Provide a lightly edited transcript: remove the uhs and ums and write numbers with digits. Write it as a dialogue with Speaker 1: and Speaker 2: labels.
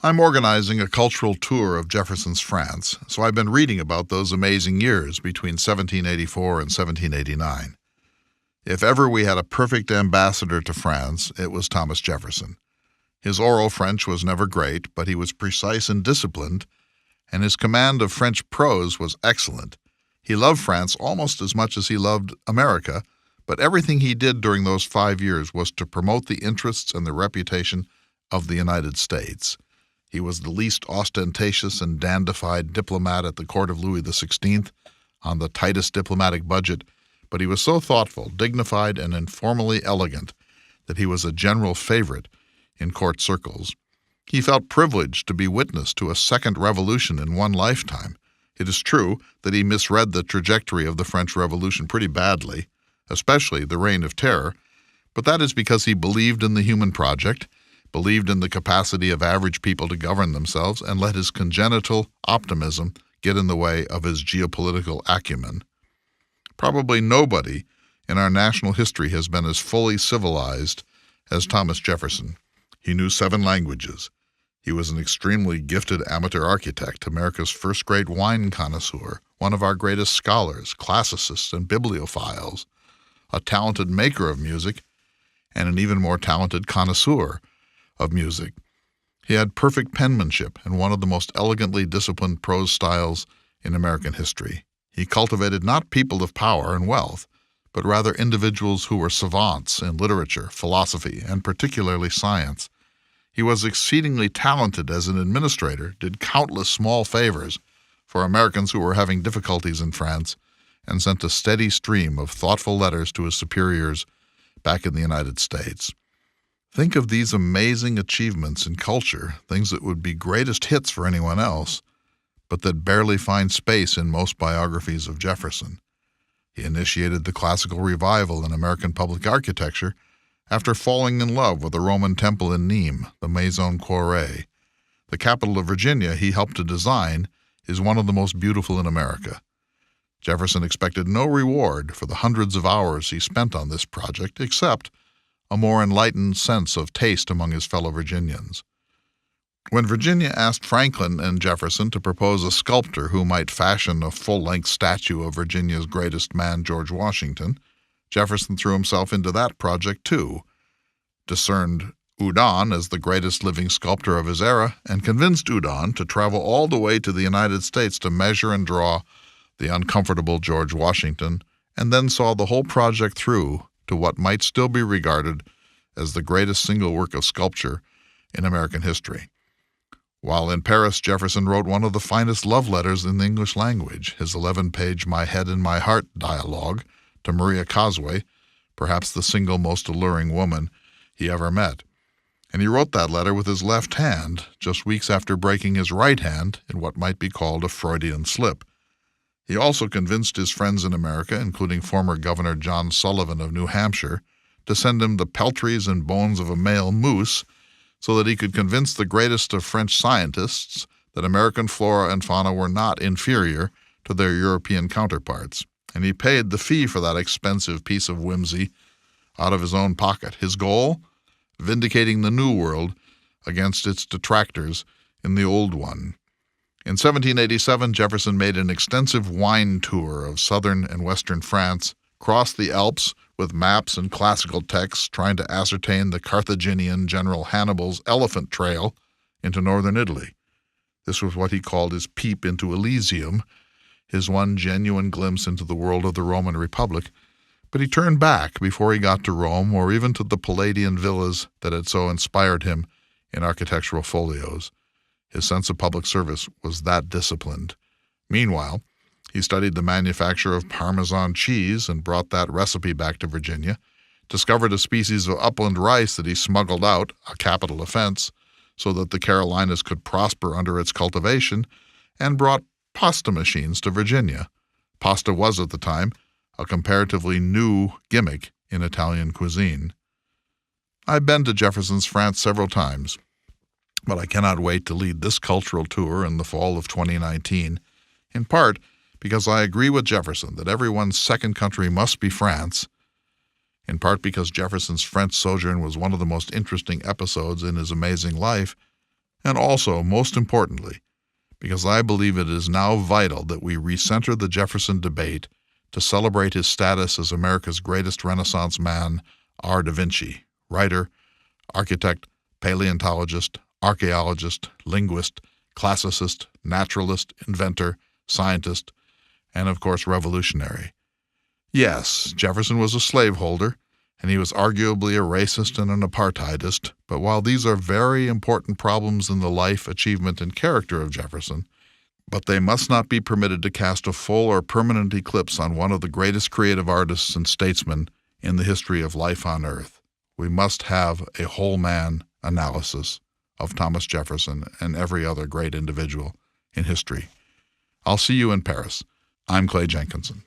Speaker 1: I'm organizing a cultural tour of Jefferson's France, so I've been reading about those amazing years between 1784 and 1789. If ever we had a perfect ambassador to France, it was Thomas Jefferson. His oral French was never great, but he was precise and disciplined, and his command of French prose was excellent. He loved France almost as much as he loved America, but everything he did during those 5 years was to promote the interests and the reputation of the United States. He was the least ostentatious and dandified diplomat at the court of Louis XVI, on the tightest diplomatic budget, but he was so thoughtful, dignified, and informally elegant that he was a general favorite in court circles. He felt privileged to be witness to a second revolution in one lifetime. It is true that he misread the trajectory of the French Revolution pretty badly, especially the Reign of Terror, but that is because he believed in the human project, believed in the capacity of average people to govern themselves, and let his congenital optimism get in the way of his geopolitical acumen. Probably nobody in our national history has been as fully civilized as Thomas Jefferson. He knew 7 languages. He was an extremely gifted amateur architect, America's first-grade wine connoisseur, one of our greatest scholars, classicists, and bibliophiles, a talented maker of music, and an even more talented connoisseur of music. He had perfect penmanship and one of the most elegantly disciplined prose styles in American history. He cultivated not people of power and wealth, but rather individuals who were savants in literature, philosophy, and particularly science. He was exceedingly talented as an administrator, did countless small favors for Americans who were having difficulties in France, and sent a steady stream of thoughtful letters to his superiors back in the United States. Think of these amazing achievements in culture, things that would be greatest hits for anyone else, but that barely find space in most biographies of Jefferson. He initiated the classical revival in American public architecture after falling in love with the Roman temple in Nîmes, the Maison Quarrée. The capital of Virginia he helped to design is one of the most beautiful in America. Jefferson expected no reward for the hundreds of hours he spent on this project, except a more enlightened sense of taste among his fellow Virginians. When Virginia asked Franklin and Jefferson to propose a sculptor who might fashion a full-length statue of Virginia's greatest man, George Washington, Jefferson threw himself into that project too, discerned Houdon as the greatest living sculptor of his era, and convinced Houdon to travel all the way to the United States to measure and draw the uncomfortable George Washington, and then saw the whole project through to what might still be regarded as the greatest single work of sculpture in American history. While in Paris, Jefferson wrote one of the finest love letters in the English language, his 11-page My Head and My Heart dialogue to Maria Cosway, perhaps the single most alluring woman he ever met. And he wrote that letter with his left hand, just weeks after breaking his right hand in what might be called a Freudian slip. He also convinced his friends in America, including former Governor John Sullivan of New Hampshire, to send him the peltries and bones of a male moose so that he could convince the greatest of French scientists that American flora and fauna were not inferior to their European counterparts. And he paid the fee for that expensive piece of whimsy out of his own pocket. His goal? Vindicating the New World against its detractors in the Old one. In 1787, Jefferson made an extensive wine tour of southern and western France, crossed the Alps with maps and classical texts trying to ascertain the Carthaginian General Hannibal's elephant trail into northern Italy. This was what he called his peep into Elysium, his one genuine glimpse into the world of the Roman Republic, but he turned back before he got to Rome or even to the Palladian villas that had so inspired him in architectural folios. His sense of public service was that disciplined. Meanwhile, he studied the manufacture of Parmesan cheese and brought that recipe back to Virginia, discovered a species of upland rice that he smuggled out, a capital offense, so that the Carolinas could prosper under its cultivation, and brought pasta machines to Virginia. Pasta was, at the time, a comparatively new gimmick in Italian cuisine. I've been to Jefferson's France several times, but I cannot wait to lead this cultural tour in the fall of 2019, in part because I agree with Jefferson that everyone's second country must be France, in part because Jefferson's French sojourn was one of the most interesting episodes in his amazing life, And also, most importantly, because I believe it is now vital that we recenter the Jefferson debate to celebrate his status as America's greatest Renaissance man, R. da Vinci, writer, architect, paleontologist, archaeologist, linguist, classicist, naturalist, inventor, scientist, and of course revolutionary. Yes, Jefferson was a slaveholder, and he was arguably a racist and an apartheidist, but while these are very important problems in the life, achievement, and character of Jefferson, but they must not be permitted to cast a full or permanent eclipse on one of the greatest creative artists and statesmen in the history of life on earth. We must have a whole man analysis of Thomas Jefferson and every other great individual in history. I'll see you in Paris. I'm Clay Jenkinson.